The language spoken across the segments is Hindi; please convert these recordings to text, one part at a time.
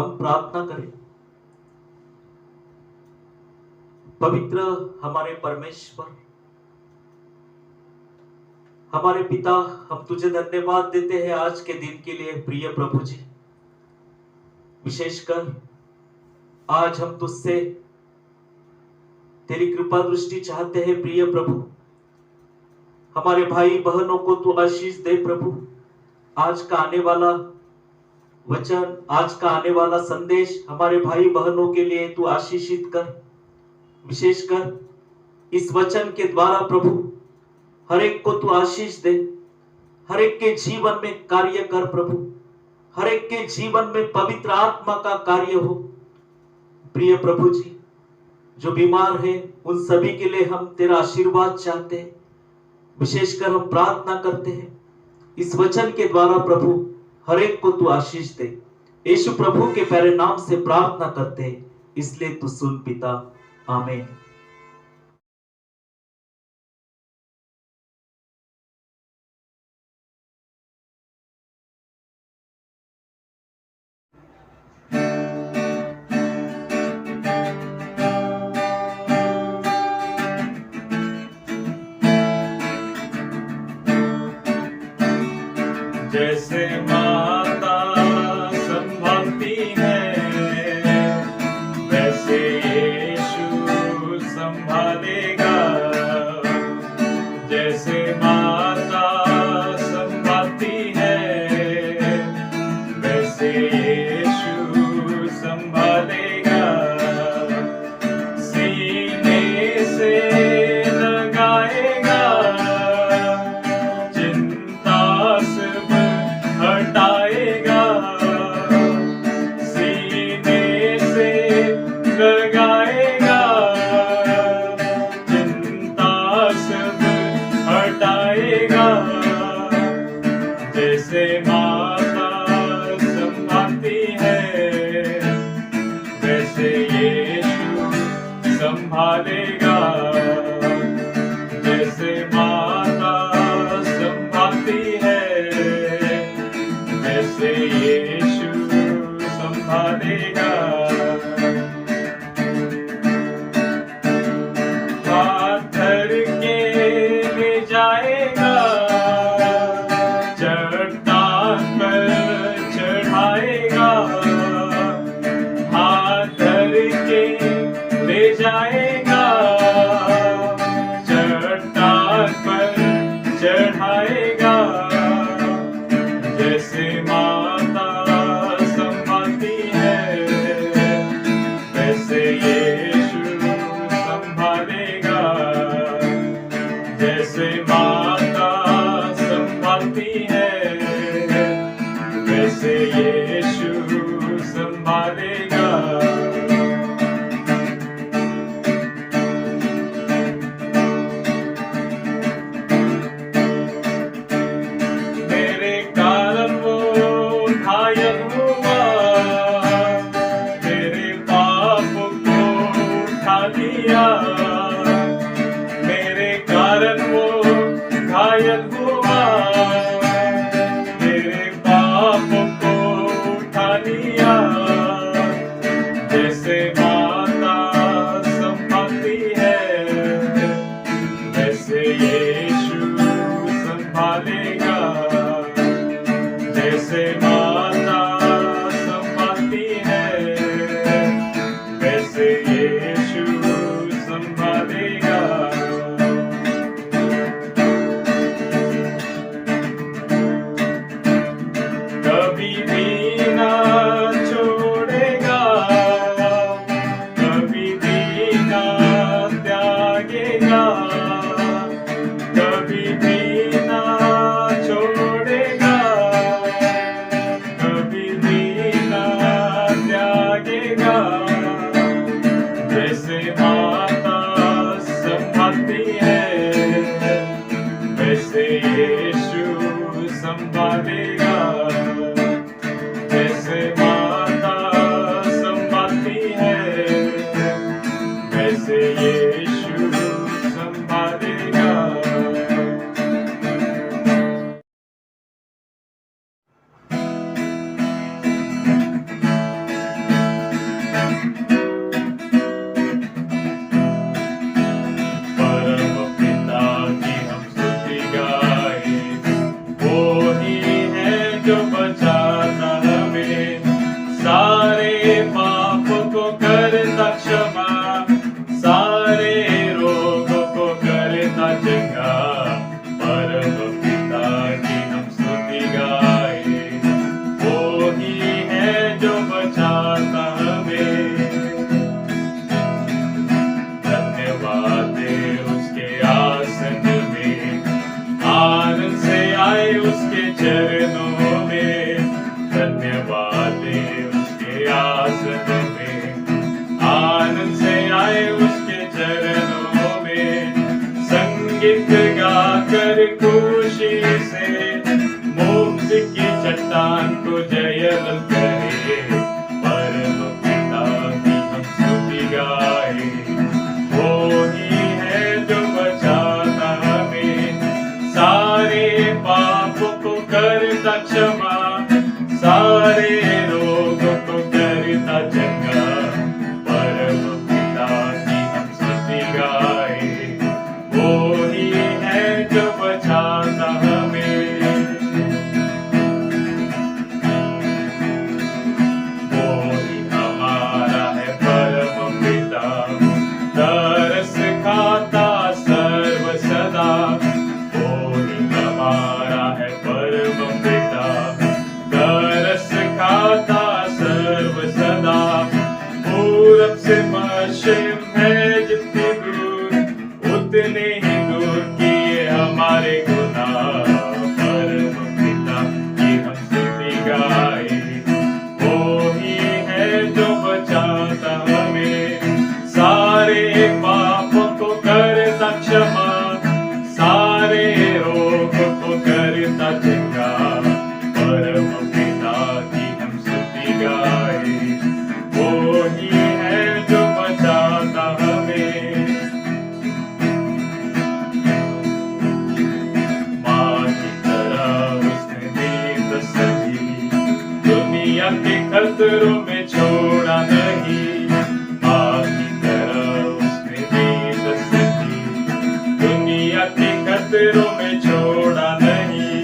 हम प्रार्थना करें। पवित्र हमारे परमेश्वर, हमारे पिता, हम तुझे धन्यवाद देते हैं आज के दिन के लिए प्रिय प्रभु जी। विशेषकर आज हम तुझसे तेरी कृपा दृष्टि चाहते हैं प्रिय प्रभु। हमारे भाई बहनों को तू आशीष दे प्रभु। आज का आने वाला वचन, आज का आने वाला संदेश हमारे भाई बहनों के लिए तू आशीषित कर। विशेषकर इस वचन के द्वारा प्रभु हर एक को तू आशीष दे। हर एक के जीवन में कार्य कर प्रभु। हर एक के जीवन में पवित्र आत्मा का कार्य हो प्रिय प्रभु जी। जो बीमार है उन सभी के लिए हम तेरा आशीर्वाद चाहते हैं। विशेषकर हम प्रार्थना करते हैं इस वचन के द्वारा प्रभु हर एक को तू आशीष दे। यीशु प्रभु के प्यारे नाम से प्रार्थना करते हैं, इसलिए तू सुन पिता। आमीन। जैसे माता संभालती है वैसे यीशु संभालेगा। जैसे माता संभालती है वैसे यीशु संभालेगा। सीने से लगाएगा, चिंता सब हटाएगा। सीने से लगाएगा, चिंता सब हटाएगा। जैसे माता संभालती है वैसे यीशु संभालेगा। जैसे माता संभालती है वैसे यीशु संभालेगा। हाथ धर के ले जाएगा, चट्टान पर चढ़ाएगा। हाथ धर के ले जाएगा, चट्टान पर चढ़ाएगा। जैसे माता संभालती है वैसे यीशु संभालेगा। जैसे माता संभालती है वैसे यीशु संभालेगा। मेरे कारण वो घायल हुआ, मेरे पाप को उठा लिया। मेरे कारण वो घायल हुआ, मेरे पाप को उठा लिया। जैसे माता संभालती है वैसे यीशु संभालेगा। जैसे माता संभालती है वैसे यीशु संभालेगा। कभी भी ना छोड़ेगा, कभी भी ना त्यागेगा। कभी भी ना छोड़ेगा, कभी भी ना त्यागेगा। जैसे माता संभालती है वैसे यीशु संभालेगा। जैसे माता संभालती है वैसे यीशु संभालेगा। गीत गाकर खुशी से मोक्ष की चट्टान को जयवल करे, परम पिता की हम स्तुति गाए। वो ही है जो बचाता हमें, सारे पापों को करता क्षमा, सारे रोगों को करता चंगा, परम पिता की हम स्तुति गाए। वो ही है जो बचाता हमें, वो ही हमारा है परम पिता, तरस खाता सर्व सदा। वो ही हमारा है परम पिता, तरस खाता सर्व सदा। पूरब से पश्चिम है जितनी दूर, उतने ही दूर किए हमारे गुनाह, परम पिता की हम स्तुति गाए। वो ही है जो बचाता हमें, सारे पापों को करता क्षमा, सारे रोगों को करता चंगा, परम पिता की हम स्तुति गाए। वो ही है जो बचाता हमें, माँ की तरह उसने दी तसल्ली, दुनिया के खतरों में छोड़ा नहीं। माँ की तरह उसने दी तसल्ली, दुनिया के खतरों में छोड़ा नहीं।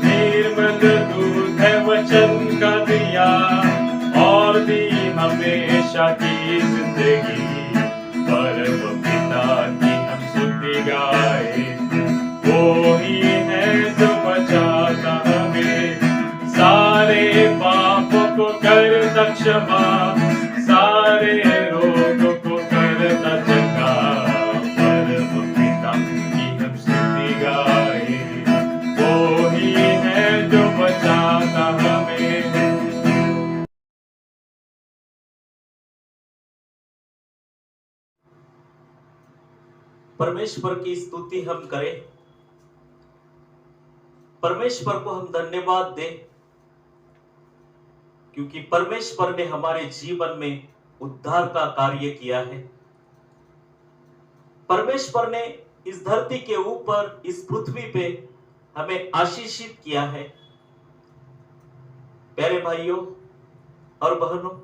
निर्मल दूध है वचन का दिया, और दी हमेशा की जिंदगी, परम पिता की हम स्तुति गाए। वो ही है जो बचाता हमें, सारे पापों को करता क्षमा, सारे रोगों को करता चंगा, परम पिता की हम स्तुति गाए। वो ही है जो बचाता हमें, परमेश्वर की स्तुति हम करें, परमेश्वर को हम धन्यवाद दें, क्योंकि परमेश्वर ने हमारे जीवन में उद्धार का कार्य किया है। परमेश्वर ने इस धरती के ऊपर, इस पृथ्वी पे हमें आशीषित किया है। प्यारे भाइयों और बहनों,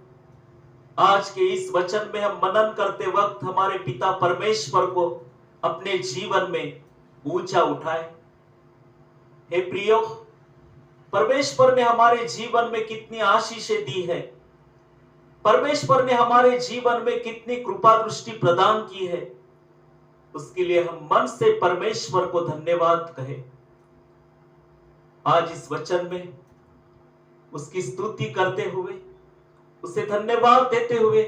आज के इस वचन में हम मनन करते वक्त हमारे पिता परमेश्वर को अपने जीवन में ऊंचा उठाए। हे प्रियो, परमेश्वर ने हमारे जीवन में कितनी आशीषें दी है, परमेश्वर ने हमारे जीवन में कितनी कृपा दृष्टि प्रदान की है, उसके लिए हम मन से परमेश्वर को धन्यवाद कहें। आज इस वचन में उसकी स्तुति करते हुए, उसे धन्यवाद देते हुए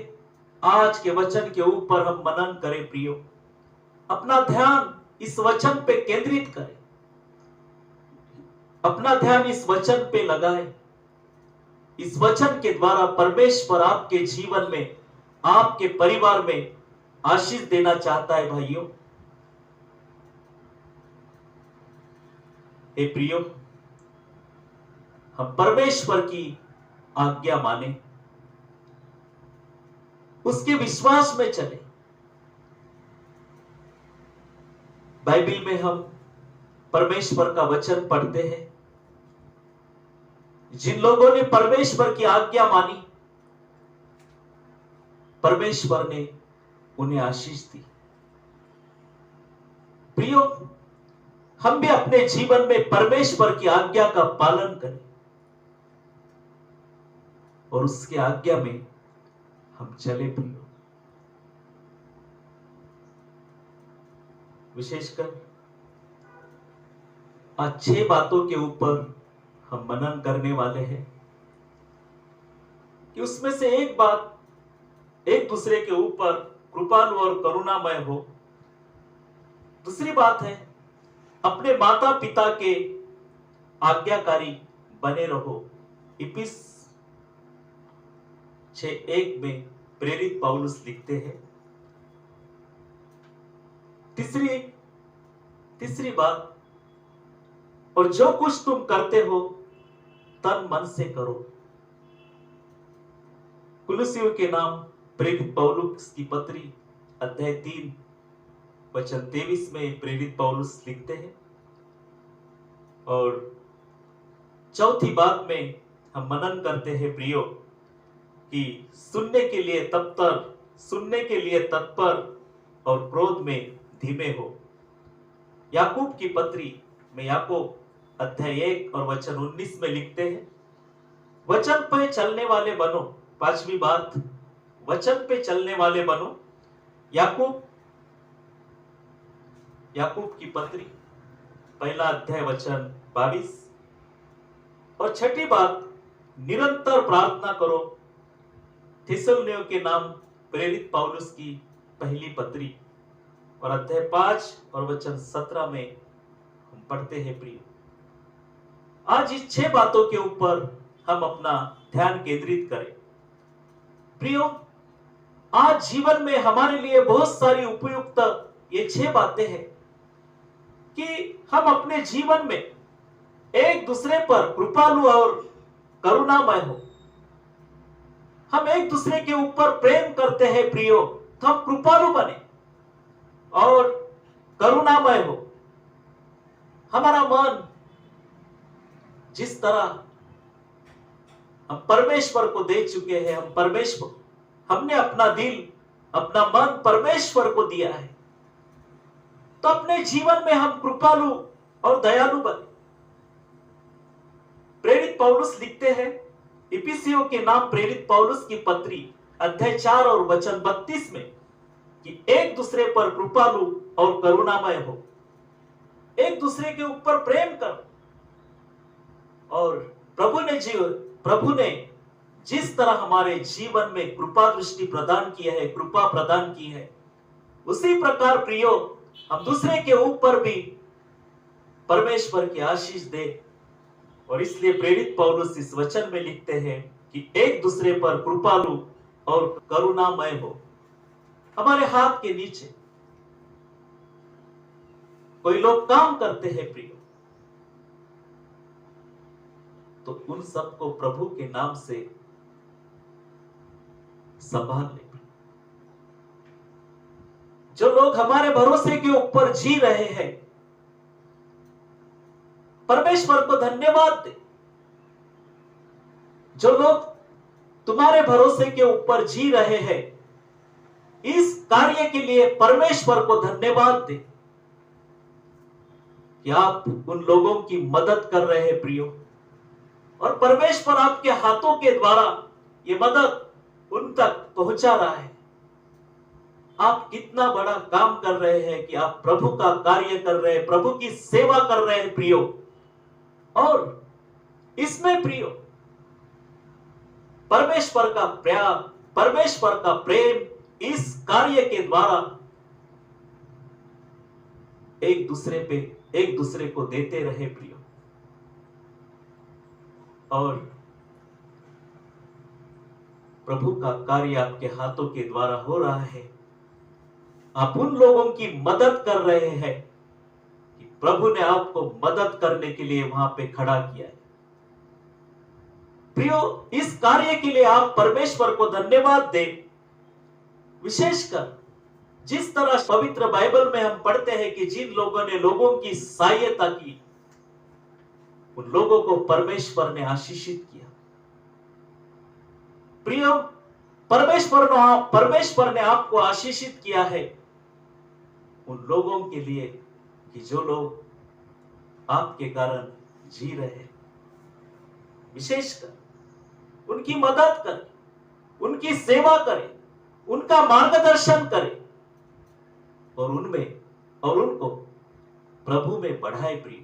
आज के वचन के ऊपर हम मनन करें। प्रियो, अपना ध्यान इस वचन पे केंद्रित करें, अपना ध्यान इस वचन पे लगाएं। इस वचन के द्वारा परमेश्वर आपके जीवन में, आपके परिवार में आशीष देना चाहता है। भाइयों, हे प्रियो, हम परमेश्वर की आज्ञा माने, उसके विश्वास में चले। बाइबल में हम परमेश्वर का वचन पढ़ते हैं, जिन लोगों ने परमेश्वर की आज्ञा मानी, परमेश्वर ने उन्हें आशीष दी। प्रियो, हम भी अपने जीवन में परमेश्वर की आज्ञा का पालन करें और उसकी आज्ञा में हम चले। प्रियो, विशेषकर आज 6 बातों के ऊपर हम मनन करने वाले हैं कि उसमें से एक बात एक दूसरे के ऊपर कृपालु और करुणामय हो। दूसरी बात है, अपने माता पिता के आज्ञाकारी बने रहो। इफिस 6:1 में प्रेरित पौलुस लिखते हैं। तीसरी तीसरी बात, और जो कुछ तुम करते हो तन मन से करो। कुलुसियों के नाम प्रेरित पौलुस की पत्री अध्याय 3 वचन 23 में प्रेरित पौलुस लिखते हैं। और चौथी बात में हम मनन करते हैं प्रियो कि सुनने के लिए तत्पर और क्रोध में धीमे हो। याकूब की पत्री में याकूब अध्याय 1 और वचन 19 में लिखते हैं, वचन पे चलने वाले बनो। पांचवी बात, वचन पे चलने वाले बनो। याकूब की पत्री पहला अध्याय वचन 22। और छठी बात, निरंतर प्रार्थना करो। थिस्सलुनीयों के नाम प्रेरित पौलुस की पहली पत्री और अध्याय 5 और वचन 17 में हम पढ़ते हैं प्रिय। आज इस 6 बातों के ऊपर हम अपना ध्यान केंद्रित करें। प्रियो, आज जीवन में हमारे लिए बहुत सारी उपयुक्त ये 6 बातें हैं कि हम अपने जीवन में एक दूसरे पर कृपालु और करुणामय हो। हम एक दूसरे के ऊपर प्रेम करते हैं प्रियो, तो हम कृपालु बने और करुणामय हो। हमारा मन जिस तरह हम परमेश्वर को दे चुके हैं, हमने अपना दिल, अपना मन परमेश्वर को दिया है, तो अपने जीवन में हम कृपालु और दयालु बने। प्रेरित पौलुस लिखते हैं इफिसियों के नाम प्रेरित पौलुस की पत्री अध्याय 4 और वचन 32 में कि एक दूसरे पर कृपालु और करुणामय हो, एक दूसरे के ऊपर प्रेम करो। और प्रभु ने जिस तरह हमारे जीवन में कृपा दृष्टि प्रदान की है, कृपा प्रदान की है, उसी प्रकार प्रियो हम दूसरे के ऊपर भी परमेश्वर की आशीष दे। और इसलिए प्रेरित पौलुस इस वचन में लिखते हैं कि एक दूसरे पर कृपालु और करुणामय हो। हमारे हाथ के नीचे कोई लोग काम करते हैं प्रियो, तो उन सबको प्रभु के नाम से संभाल ले। जो लोग हमारे भरोसे के ऊपर जी रहे हैं, परमेश्वर को धन्यवाद दे। जो लोग तुम्हारे भरोसे के ऊपर जी रहे हैं, इस कार्य के लिए परमेश्वर को धन्यवाद दे कि आप उन लोगों की मदद कर रहे हैं प्रियो, और परमेश्वर आपके हाथों के द्वारा ये मदद उन तक पहुंचा रहा है। आप कितना बड़ा काम कर रहे हैं कि आप प्रभु का कार्य कर रहे हैं, प्रभु की सेवा कर रहे हैं प्रियो। और इसमें प्रियो परमेश्वर का प्यार, परमेश्वर का प्रेम इस कार्य के द्वारा एक दूसरे को देते रहे प्रियो। और प्रभु का कार्य आपके हाथों के द्वारा हो रहा है। आप उन लोगों की मदद कर रहे हैं कि प्रभु ने आपको मदद करने के लिए वहां पे खड़ा किया है प्रियो। इस कार्य के लिए आप परमेश्वर को धन्यवाद दें। विशेषकर जिस तरह पवित्र बाइबल में हम पढ़ते हैं कि जिन लोगों ने लोगों की सहायता की, उन लोगों को परमेश्वर ने आशीषित किया प्रियो। परमेश्वर ने आपको आशीषित किया है उन लोगों के लिए कि जो लोग आपके कारण जी रहे हैं। विशेषकर उनकी मदद करें, उनकी सेवा करें, उनका मार्गदर्शन करें और उनको प्रभु में बढ़ाए प्रिय।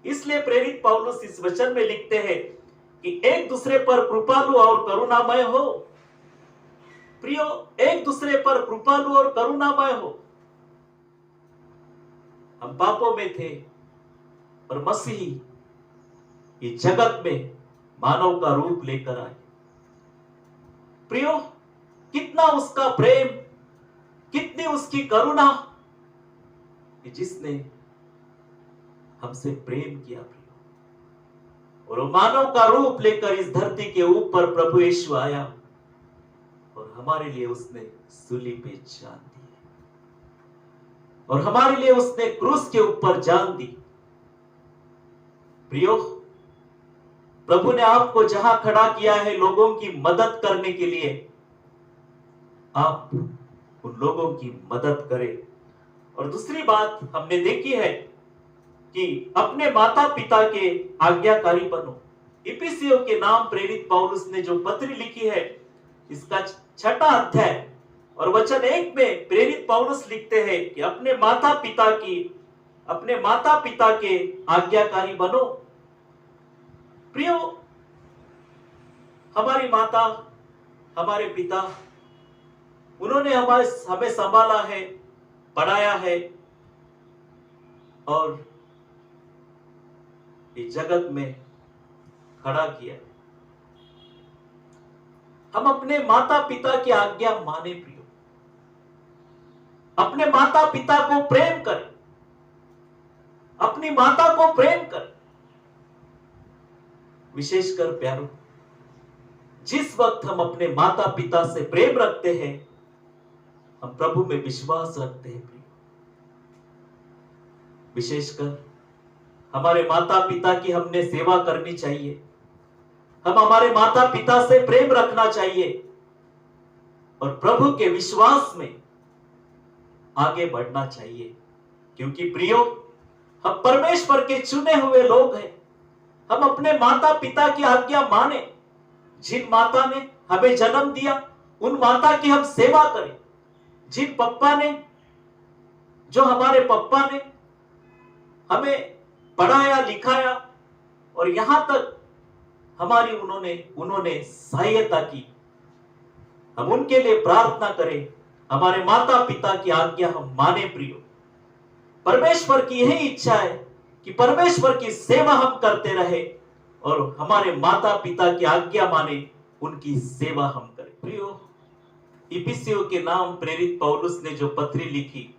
इसलिए प्रेरित पौलुस इस वचन में लिखते हैं कि एक दूसरे पर कृपालु और करुणामय हो। प्रियो, एक दूसरे पर कृपालु और करुणामय हो। हम पापों में थे और मसीह इस जगत में मानव का रूप लेकर आए। प्रियो, कितना उसका प्रेम, कितनी उसकी करुणा कि जिसने हमसे प्रेम किया प्रियो, और वो मानव का रूप लेकर इस धरती के ऊपर प्रभु यीशु आया और हमारे लिए उसने सूली पे जान दी और हमारे लिए उसने क्रूस के ऊपर जान दी। प्रियो, प्रभु ने आपको जहां खड़ा किया है लोगों की मदद करने के लिए, आप उन लोगों की मदद करें। और दूसरी बात हमने देखी है कि अपने माता पिता के आज्ञाकारी बनो। इफिसियों के नाम प्रेरित पौलुस ने जो पत्री लिखी है, इसका 6वां अध्याय और वचन 1 में प्रेरित पौलुस लिखते हैं कि अपने माता पिता के आज्ञाकारी बनो। प्रियो, हमारी माता, हमारे पिता, उन्होंने हमें संभाला है, पढ़ाया है और इस जगत में खड़ा किया। हम अपने माता पिता की आज्ञा माने प्रियो, अपने माता पिता को प्रेम करें, अपनी माता को प्रेम करें। विशेषकर प्यारों, जिस वक्त हम अपने माता पिता से प्रेम रखते हैं, हम प्रभु में विश्वास रखते हैं प्रियो। विशेषकर हमारे माता पिता की हमने सेवा करनी चाहिए, हम हमारे माता पिता से प्रेम रखना चाहिए और प्रभु के विश्वास में आगे बढ़ना चाहिए। क्योंकि प्रियो, हम परमेश्वर के चुने हुए लोग हैं। हम अपने माता पिता की आज्ञा माने। जिन माता ने हमें जन्म दिया, उन माता की हम सेवा करें। जिन पप्पा ने, जो हमारे पप्पा ने हमें पढ़ाया लिखाया और यहां तक हमारी उन्होंने सहायता की, हम उनके लिए प्रार्थना करें। हमारे माता पिता की आज्ञा हम माने प्रियो। परमेश्वर की यही इच्छा है कि परमेश्वर की सेवा हम करते रहे और हमारे माता पिता की आज्ञा माने, उनकी सेवा हम करें प्रियो। इफिसियों के नाम प्रेरित पौलुस ने जो पत्री लिखी,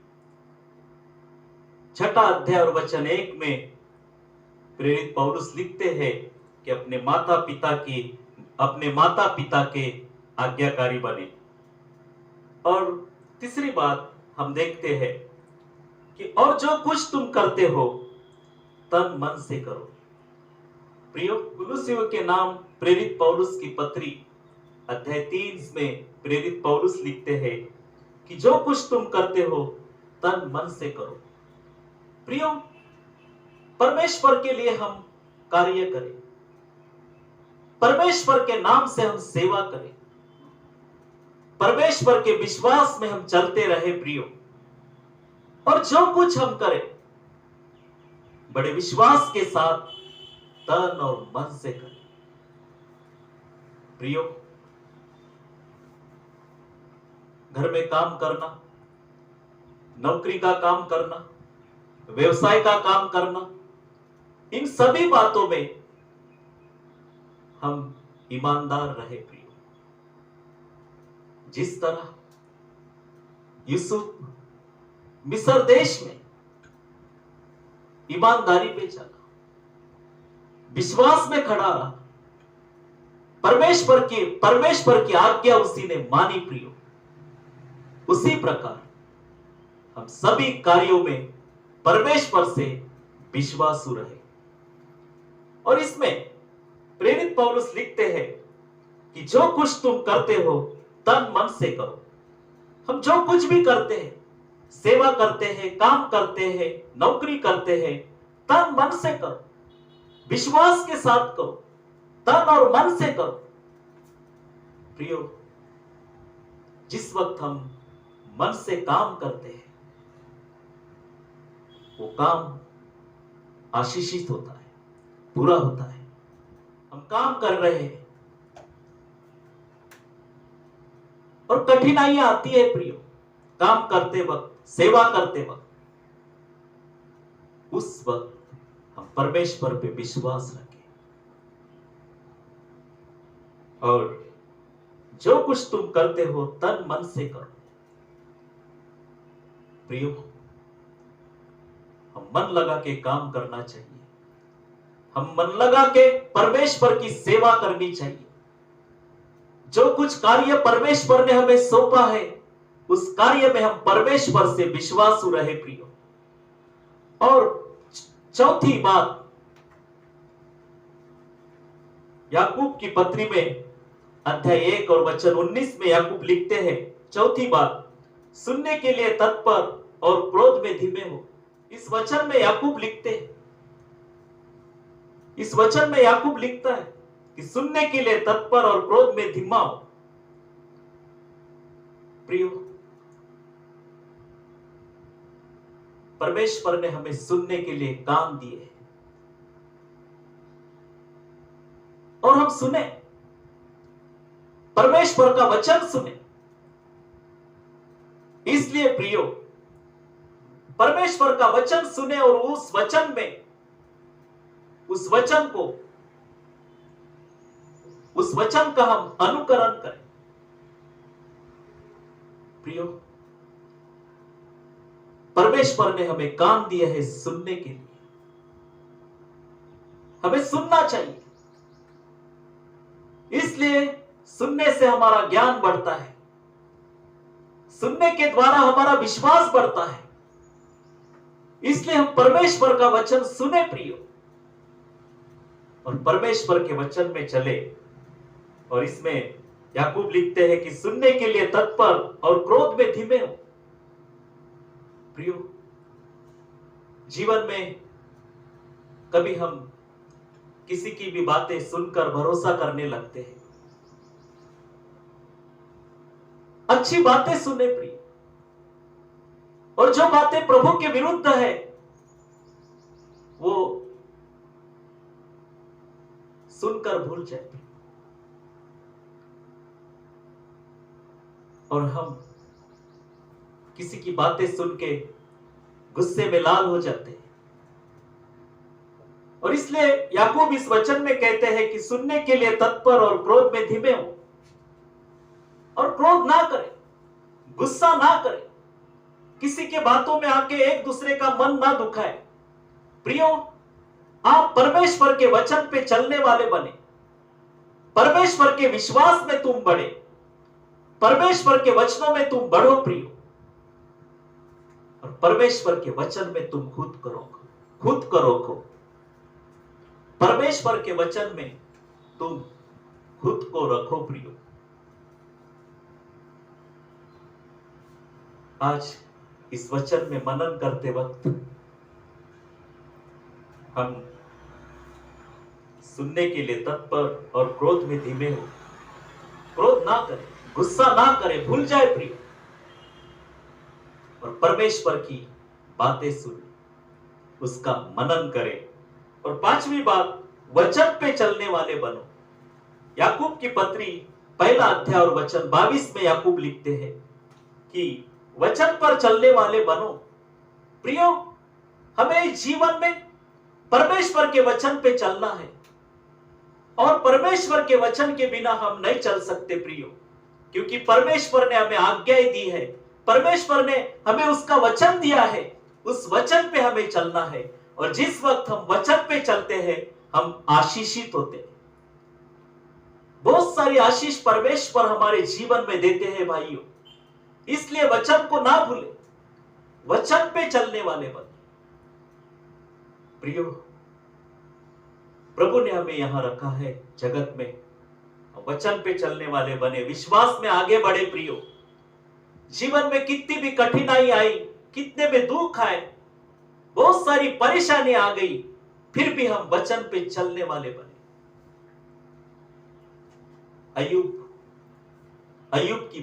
6वां अध्याय और वचन 1 में प्रेरित पौलुस लिखते हैं कि अपने माता पिता के आज्ञाकारी बने। और तीसरी बात हम देखते हैं कि और जो कुछ तुम करते हो तन मन से करो। प्रियो, कुलुसियों के नाम प्रेरित पौलुस की पत्री अध्याय 3 में प्रेरित पौलुस लिखते हैं कि जो कुछ तुम करते हो तन मन से करो। प्रियो, परमेश्वर के लिए हम कार्य करें, परमेश्वर के नाम से हम सेवा करें, परमेश्वर के विश्वास में हम चलते रहे प्रियो। और जो कुछ हम करें बड़े विश्वास के साथ तन और मन से करें प्रियो। घर में काम करना, नौकरी का काम करना, व्यवसाय का काम करना, इन सभी बातों में हम ईमानदार रहे प्रियो। जिस तरह यूसुफ मिस्र देश में ईमानदारी पे चला, विश्वास में खड़ा रहा, परमेश्वर की आज्ञा उसी ने मानी प्रियो, उसी प्रकार हम सभी कार्यों में परमेश्वर से विश्वासु रहे। और इसमें प्रेरित पौलुस लिखते हैं कि जो कुछ तुम करते हो तन मन से करो। हम जो कुछ भी करते हैं, सेवा करते हैं, काम करते हैं, नौकरी करते हैं, तन मन से करो, विश्वास के साथ करो, तन और मन से करो प्रियो। जिस वक्त हम मन से काम करते हैं, वो काम आशीषित होता है, पूरा होता है। हम काम कर रहे हैं और कठिनाइयां आती है प्रियो, काम करते वक्त, सेवा करते वक्त, उस वक्त हम परमेश्वर पे विश्वास रखें। और जो कुछ तुम करते हो तन मन से करो प्रियो। हम मन लगा के काम करना चाहिए। हम मन लगा के परमेश्वर की सेवा करनी चाहिए। जो कुछ कार्य परमेश्वर ने हमें सौंपा है, उस कार्य में हम परमेश्वर से विश्वासु रहे प्रियो। और चौथी बात, याकूब की पत्री में अध्याय 1 और वचन 19 में याकूब लिखते हैं, चौथी बात, सुनने के लिए तत्पर और क्रोध में धीमे हो। इस वचन में याकूब लिखते हैं, इस वचन में याकूब लिखता है कि सुनने के लिए तत्पर और क्रोध में धीमा हो। प्रियो, परमेश्वर ने हमें सुनने के लिए कान दिए हैं और हम सुने, परमेश्वर का वचन सुने। इसलिए प्रियो, परमेश्वर का वचन सुने और उस वचन में, उस वचन को, उस वचन का हम अनुकरण करें। प्रियो, परमेश्वर ने हमें कान दिए हैं सुनने के लिए। हमें सुनना चाहिए। इसलिए सुनने से हमारा ज्ञान बढ़ता है, सुनने के द्वारा हमारा विश्वास बढ़ता है। इसलिए हम परमेश्वर का वचन सुने प्रियो, और परमेश्वर के वचन में चले। और इसमें याकूब लिखते हैं कि सुनने के लिए तत्पर और क्रोध में धीमे हो। प्रियो, जीवन में कभी हम किसी की भी बातें सुनकर भरोसा करने लगते हैं। अच्छी बातें सुने प्रिय, और जो बातें प्रभु के विरुद्ध है वो सुनकर भूल जाए। और हम किसी की बातें सुन के गुस्से में लाल हो जाते हैं। और इसलिए याकूब इस वचन में कहते हैं कि सुनने के लिए तत्पर और क्रोध में धीमे हो। और क्रोध ना करें, गुस्सा ना करें, किसी के बातों में आके एक दूसरे का मन ना दुखाए। प्रियो, आप परमेश्वर के वचन पे चलने वाले बने, परमेश्वर के विश्वास में तुम बढ़े, परमेश्वर के वचनों में तुम बढ़ो प्रियो। और परमेश्वर के वचन में तुम खुद को रोको। परमेश्वर के वचन में तुम खुद को रखो प्रियो। आज इस वचन में मनन करते वक्त हम सुनने के लिए तत्पर और क्रोध में धीमे हो। क्रोध ना करें, गुस्सा ना करें, भूल जाए प्रिय, और परमेश्वर की बातें सुने, उसका मनन करें। और पांचवी बात, वचन पे चलने वाले बनो। याकूब की पत्री पहला अध्याय और वचन 22 में याकूब लिखते हैं कि वचन पर चलने वाले बनो। प्रियो, हमें जीवन में परमेश्वर के वचन पे चलना है, और परमेश्वर के वचन के बिना हम नहीं चल सकते प्रियो, क्योंकि परमेश्वर ने हमें आज्ञाएं दी है, परमेश्वर ने हमें उसका वचन दिया है, उस वचन पे हमें चलना है। और जिस वक्त हम वचन पे चलते हैं हम आशीषित होते हैं। बहुत सारी आशीष परमेश्वर हमारे जीवन में देते हैं भाइयों। इसलिए वचन को ना भूले, वचन पे चलने वाले बने। प्रियो, प्रभु ने हमें यहां रखा है जगत में, वचन पे चलने वाले बने, विश्वास में आगे बढ़े प्रियो। जीवन में कितनी भी कठिनाई आई, कितने भी दुख आए, बहुत सारी परेशानी आ गई, फिर भी हम वचन पे चलने वाले बने। अय्यूब की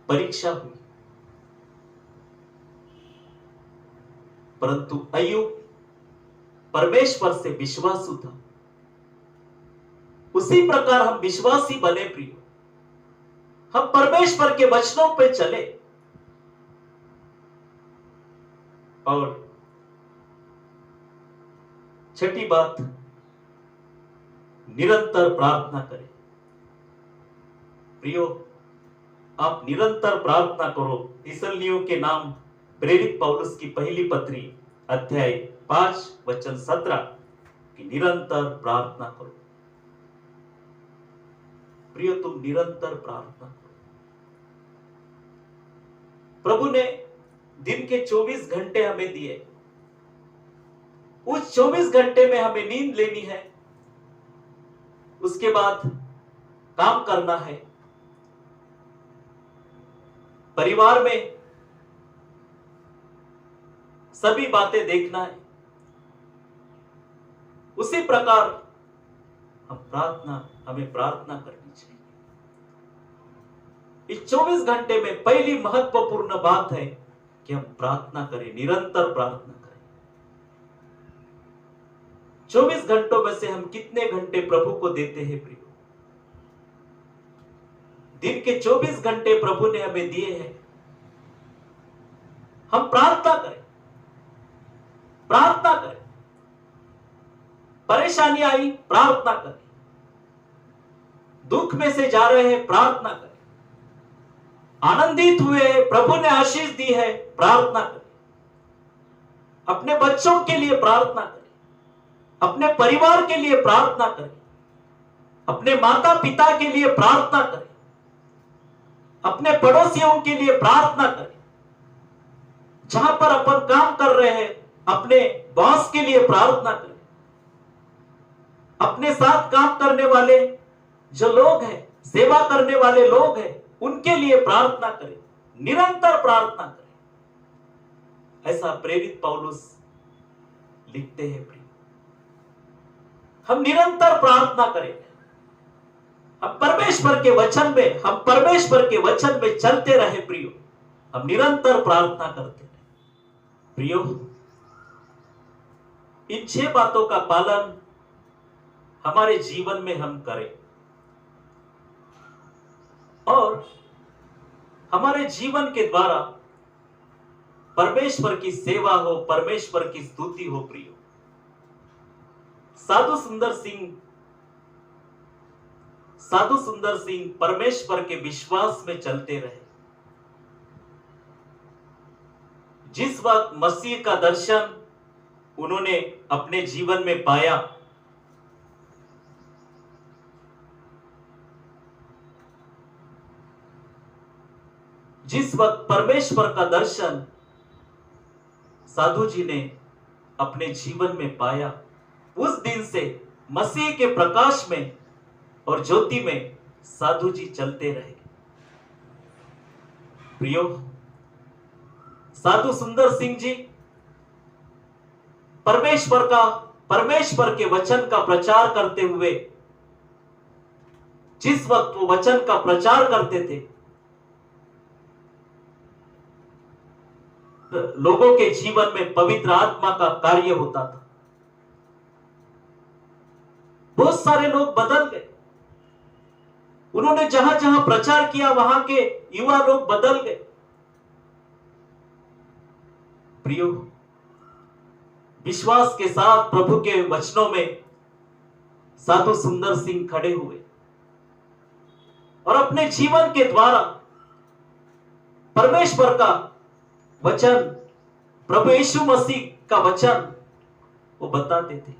परीक्षा हुई, परंतु अय्यूब परमेश्वर से विश्वासु था। उसी प्रकार हम विश्वासी बने प्रियो, हम परमेश्वर के वचनों पे चले और छठी बात, निरंतर प्रार्थना करें। प्रियो, आप निरंतर प्रार्थना करो। तिसलनियों के नाम प्रेरित पौलुस की पहली पत्री अध्याय 5 वचन 17 कि निरंतर प्रार्थना करो। प्रिय, तुम निरंतर प्रार्थना करो। प्रभु ने दिन के 24 घंटे हमें दिए। उस 24 घंटे में हमें नींद लेनी है, उसके बाद काम करना है, परिवार में सभी बातें देखना है। उसी प्रकार हमें प्रार्थना करनी चाहिए। इस 24 घंटे में पहली महत्वपूर्ण बात है कि हम प्रार्थना करें, निरंतर प्रार्थना करें। 24 घंटों में से हम कितने घंटे प्रभु को देते हैं प्रियो? दिन के 24 घंटे प्रभु ने हमें दिए हैं। हम प्रार्थना करें, प्रार्थना करें। परेशानी आई, प्रार्थना करें। दुख में से जा रहे हैं, प्रार्थना करें। आनंदित हुए, प्रभु ने आशीष दी है, प्रार्थना करें। अपने बच्चों के लिए प्रार्थना करें, अपने परिवार के लिए प्रार्थना करें, अपने माता पिता के लिए प्रार्थना करें, अपने पड़ोसियों के लिए प्रार्थना करें। जहां पर अपन काम कर रहे हैं, अपने बॉस के लिए प्रार्थना करें। अपने साथ काम करने वाले जो लोग हैं, सेवा करने वाले लोग हैं, उनके लिए प्रार्थना करें, निरंतर प्रार्थना करें। ऐसा प्रेरित पौलुस लिखते हैं प्रिय। हम निरंतर प्रार्थना करें। हम परमेश्वर के वचन में चलते रहे प्रियो। हम निरंतर प्रार्थना करते रहे प्रियो। इन 6 बातों का पालन हमारे जीवन में हम करें और हमारे जीवन के द्वारा परमेश्वर की सेवा हो, परमेश्वर की स्तुति हो प्रियो। साधु सुंदर सिंह परमेश्वर के विश्वास में चलते रहे। जिस वक्त मसीह का दर्शन उन्होंने अपने जीवन में पाया, जिस वक्त परमेश्वर का दर्शन साधु जी ने अपने जीवन में पाया, उस दिन से मसीह के प्रकाश में और ज्योति में साधु जी चलते रहे प्रियो। साधु सुंदर सिंह जी परमेश्वर के वचन का प्रचार करते हुए, जिस वक्त वो वचन का प्रचार करते थे, लोगों के जीवन में पवित्र आत्मा का कार्य होता था। बहुत सारे लोग बदल गए। उन्होंने जहां जहां प्रचार किया, वहां के युवा लोग बदल गए प्रियो। विश्वास के साथ प्रभु के वचनों में साधु सुंदर सिंह खड़े हुए और अपने जीवन के द्वारा परमेश्वर का वचन, प्रभु यीशु मसीह का वचन वो बताते थे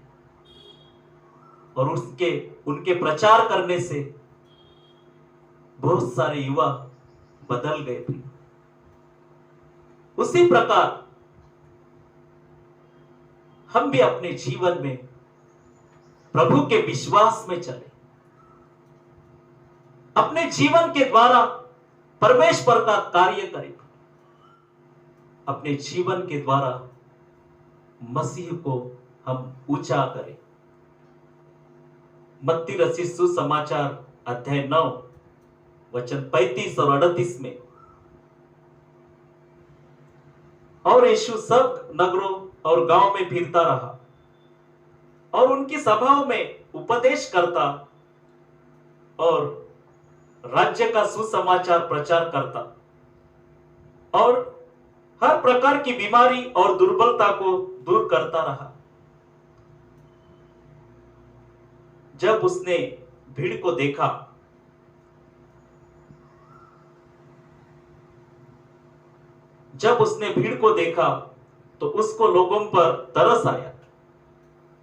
और उनके प्रचार करने से बहुत सारे युवा बदल गए थे। उसी प्रकार हम भी अपने जीवन में प्रभु के विश्वास में चले, अपने जीवन के द्वारा परमेश्वर का कार्य करें, अपने जीवन के द्वारा मसीह को हम ऊंचा करें। मत्ती रचित सुसमाचार अध्याय 9 वचन 35 और 38 में, और यीशु सब नगरों और गांव में फिरता रहा और उनकी सभाओं में उपदेश करता और राज्य का सुसमाचार प्रचार करता और हर प्रकार की बीमारी और दुर्बलता को दूर करता रहा। जब उसने भीड़ को देखा, तो उसको लोगों पर तरस आया,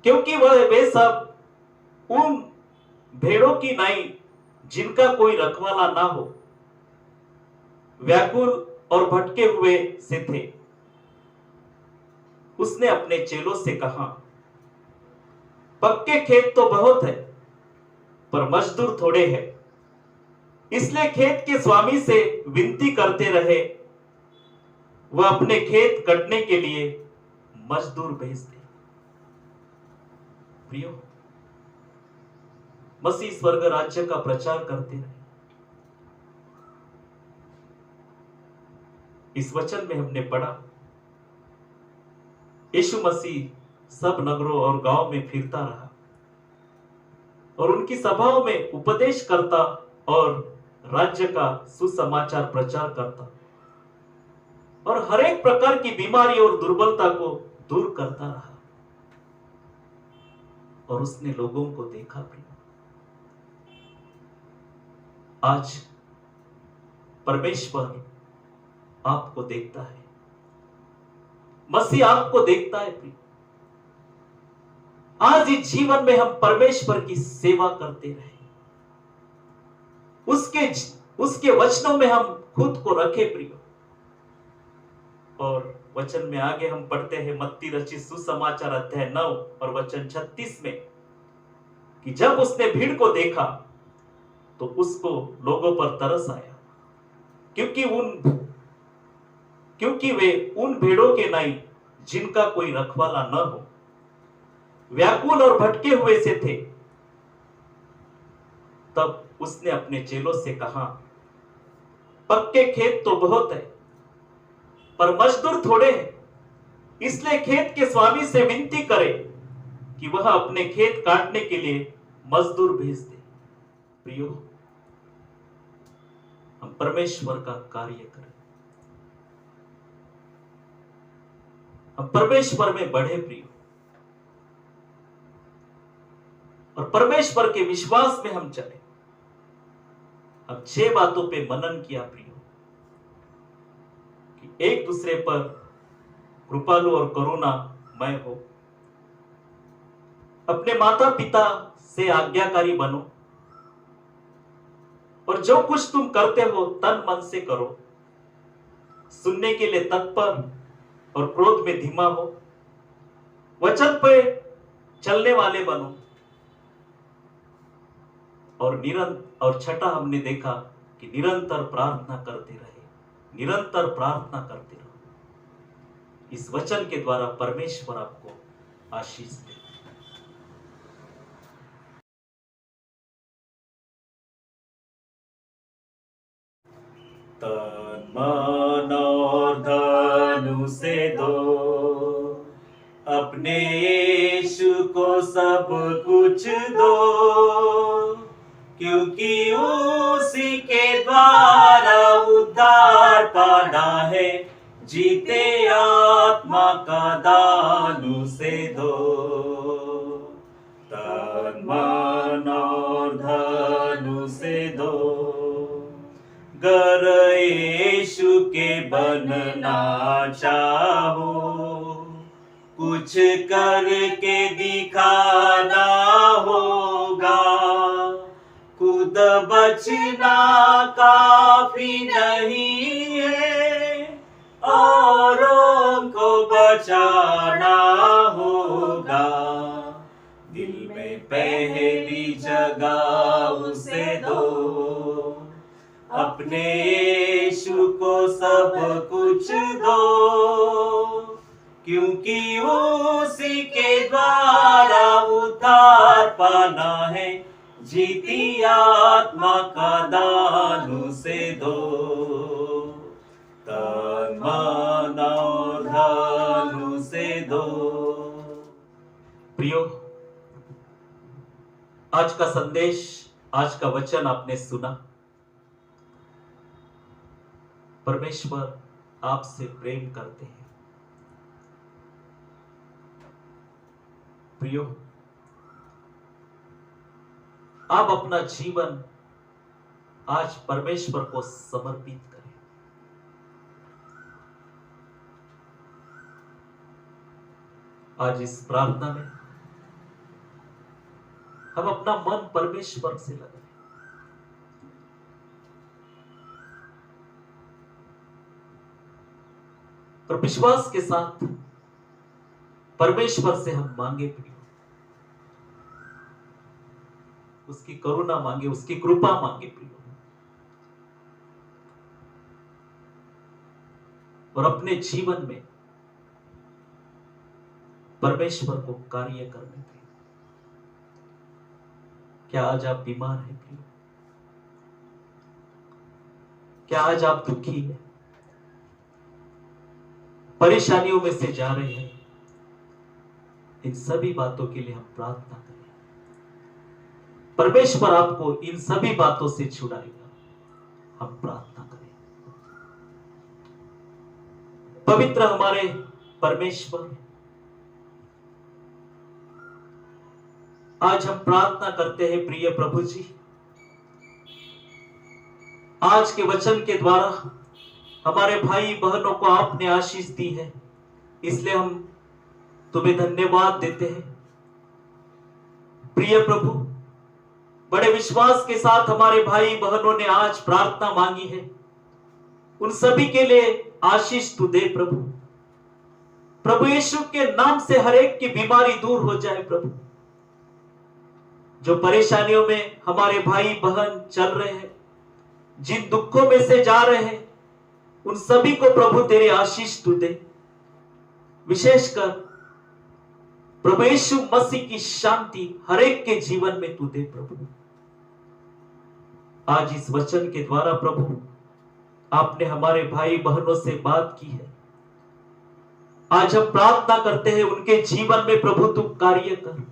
क्योंकि वे सब उन भेड़ों की नाई जिनका कोई रखवाला ना हो, व्याकुल और भटके हुए से थे। उसने अपने चेलों से कहा, पक्के खेत तो बहुत है, पर मजदूर थोड़े हैं। इसलिए खेत के स्वामी से विनती करते रहे, वह अपने खेत कटने के लिए मजदूर भेज दे। प्रियो, मसीह स्वर्ग राज्य का प्रचार करते रहे। इस वचन में हमने पढ़ा, यीशु मसीह सब नगरों और गांव में फिरता रहा और उनकी सभाओं में उपदेश करता और राज्य का सुसमाचार प्रचार करता और हर एक प्रकार की बीमारी और दुर्बलता को दूर करता रहा। और उसने लोगों को देखा भी। आज परमेश्वर आपको देखता है, मसीह आपको देखता है प्रिय। आज इस जीवन में हम परमेश्वर की सेवा करते रहे, उसके वचनों में हम खुद को रखे प्रिय। और वचन में आगे हम पढ़ते हैं मत्ती रचित सुसमाचार अध्याय 9 और वचन 36 में कि जब उसने भीड़ को देखा तो उसको लोगों पर तरस आया, क्योंकि वे उन भेड़ों के नाई जिनका कोई रखवाला न हो, व्याकुल और भटके हुए से थे। तब उसने अपने चेलों से कहा, पक्के खेत तो बहुत है, पर मजदूर थोड़े हैं। इसलिए खेत के स्वामी से विनती करे कि वह अपने खेत काटने के लिए मजदूर भेज दे। प्रियो, हम परमेश्वर का कार्य करें, हम परमेश्वर में बढ़े प्रियो, और परमेश्वर के विश्वास में हम चले। हम 6 बातों पे मनन किया प्रियो, कि एक दूसरे पर कृपालु और करुणामय हो, अपने माता पिता से आज्ञाकारी बनो, और जो कुछ तुम करते हो तन मन से करो, सुनने के लिए तत्पर और क्रोध में धीमा हो, वचन पे चलने वाले बनो, और छठा हमने देखा कि निरंतर प्रार्थना करते रहे, निरंतर प्रार्थना करते रहो। इस वचन के द्वारा परमेश्वर आपको आशीष दे। तन मन और धन से दो, अपने यीशु को सब कुछ दो, क्योंकि उसी के द्वारा उद्धार पाना है, जीते आत्मा का दान उसे दो। तन मन और धन उसे दो, गर यीशु के बनना चाहो, कुछ करके दिखाना होगा, खुद बचना काफी नहीं है, औरों को बचाना होगा। दिल में पहली जगह उसे दो, अपने यीशु को सब कुछ दो, क्योंकि उसी के द्वारा उद्धार पाना है, जीती आत्मा का दान उसे दो। तन मन और धन उसे दो। प्रियो, आज का संदेश, आज का वचन आपने सुना। परमेश्वर आपसे प्रेम करते हैं। प्रियो, आप अपना जीवन आज परमेश्वर को समर्पित करें। आज इस प्रार्थना में हम अपना मन परमेश्वर से लगाएं। और विश्वास के साथ परमेश्वर से हम मांगे प्रिय, उसकी करुणा मांगे, उसकी कृपा मांगे प्रिय, और अपने जीवन में परमेश्वर को कार्य करने प्रिय। क्या आज आप बीमार हैं प्रिय? क्या आज आप दुखी हैं, परेशानियों में से जा रहे हैं? इन सभी बातों के लिए हम प्रार्थना करें। परमेश्वर आपको इन सभी बातों से छुड़ाएगा। हम प्रार्थना करें। पवित्र हमारे परमेश्वर, आज हम प्रार्थना करते हैं प्रिय प्रभु जी, आज के वचन के द्वारा हमारे भाई बहनों को आपने आशीष दी है, इसलिए हम तुम्हें धन्यवाद देते हैं। प्रिय प्रभु, बड़े विश्वास के साथ हमारे भाई बहनों ने आज प्रार्थना मांगी है, उन सभी के लिए आशीष तू दे प्रभु। प्रभु यीशु के नाम से हर एक की बीमारी दूर हो जाए प्रभु। जो परेशानियों में हमारे भाई बहन चल रहे हैं, जिन दुखों में से जा रहे हैं, उन सभी को प्रभु तेरे आशीष तू दे। विशेषकर प्रभु यीशु मसीह की शांति हर एक के जीवन में तू दे प्रभु। आज इस वचन के द्वारा प्रभु आपने हमारे भाई बहनों से बात की है। आज हम प्रार्थना करते हैं उनके जीवन में प्रभु तू कार्य कर,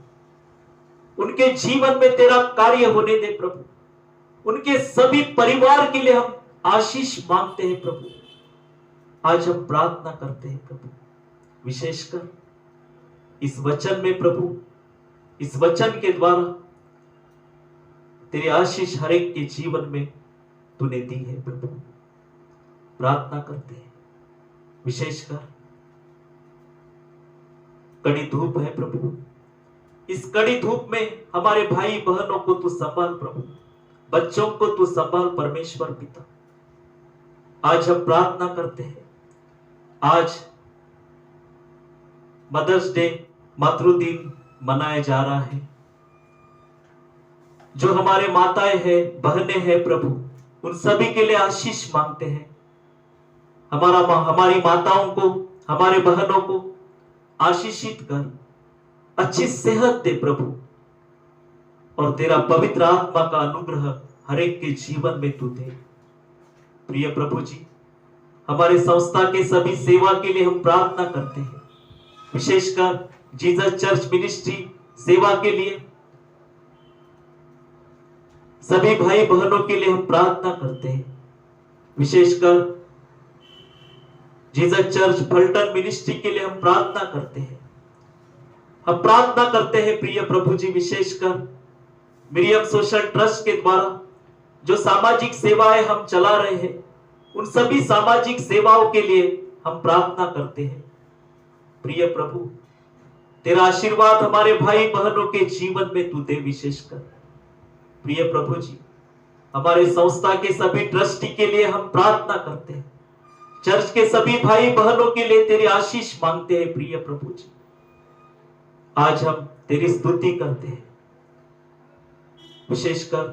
उनके जीवन में तेरा कार्य होने दे प्रभु। उनके सभी परिवार के लिए हम आशीष मांगते हैं प्रभु। आज हम प्रार्थना करते हैं प्रभु, विशेषकर इस वचन में प्रभु, इस वचन के द्वारा तेरी आशीष हर एक के जीवन में तूने दी है प्रभु। प्रार्थना करते हैं, विशेषकर कड़ी धूप है प्रभु, इस कड़ी धूप में हमारे भाई बहनों को तू संभाल प्रभु, बच्चों को तू संभाल परमेश्वर पिता। आज हम प्रार्थना करते हैं, आज मदर्स डे, मातृ दिन मनाया जा रहा है। जो हमारे माताएं हैं, बहनें हैं प्रभु, उन सभी के लिए आशीष मांगते हैं। हमारी माताओं को, हमारे बहनों को आशीषित कर, अच्छी सेहत दे प्रभु, और तेरा पवित्र आत्मा का अनुग्रह हर एक के जीवन में तू दे। प्रिय प्रभु जी, हमारे संस्था के सभी सेवा के लिए हम प्रार्थना करते हैं, विशेषकर जीसस चर्च मिनिस्ट्री सेवा के लिए सभी भाई बहनों के लिए हम प्रार्थना करते हैं, विशेषकर जीसस चर्च फल्टन मिनिस्ट्री के लिए हम प्रार्थना करते हैं। हम प्रार्थना करते हैं प्रिय प्रभु जी, विशेषकर मिरियम सोशल ट्रस्ट के द्वारा जो सामाजिक सेवाएं हम चला रहे हैं, उन सभी सामाजिक सेवाओं के लिए हम प्रार्थना करते हैं। प्रिय प्रभु, तेरा आशीर्वाद हमारे भाई बहनों के जीवन में तू दे। विशेषकर प्रिय प्रभु जी, हमारे संस्था के सभी ट्रस्टी के लिए हम प्रार्थना करते हैं, चर्च के सभी भाई बहनों के लिए तेरी आशीष मांगते हैं। प्रिय प्रभु जी, आज हम तेरी स्तुति करते हैं, विशेषकर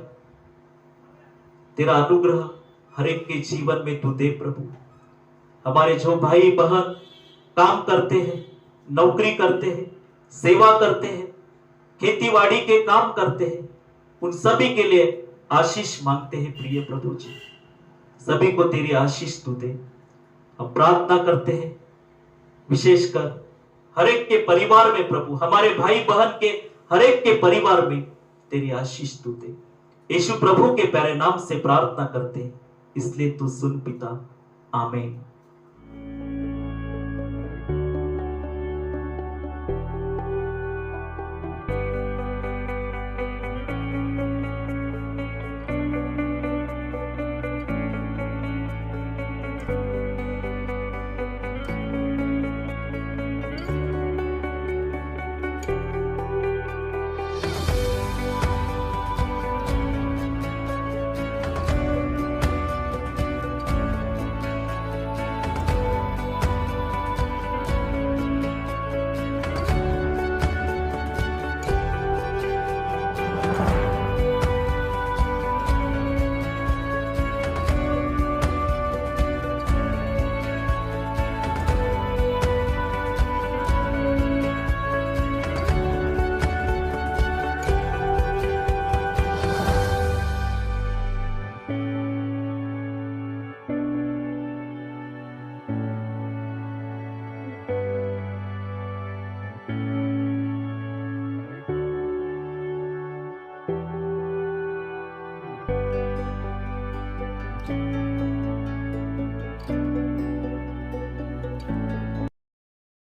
तेरा अनुग्रह हर एक के जीवन में तू दे प्रभु। हमारे जो भाई बहन काम करते हैं, नौकरी करते हैं, सेवा करते हैं, खेतीबाड़ी के काम करते हैं, उन सभी के लिए आशीष मांगते हैं। प्रिय प्रभु जी, सभी को तेरी आशीष तू दे। हम प्रार्थना करते हैं, विशेषकर हर एक के परिवार में प्रभु, हमारे भाई बहन के हर एक के परिवार में तेरी आशीष तू दे। यीशु प्रभु के प्यारे नाम से प्रार्थना करते हैं, इसलिए तू सुन पिता। आमीन।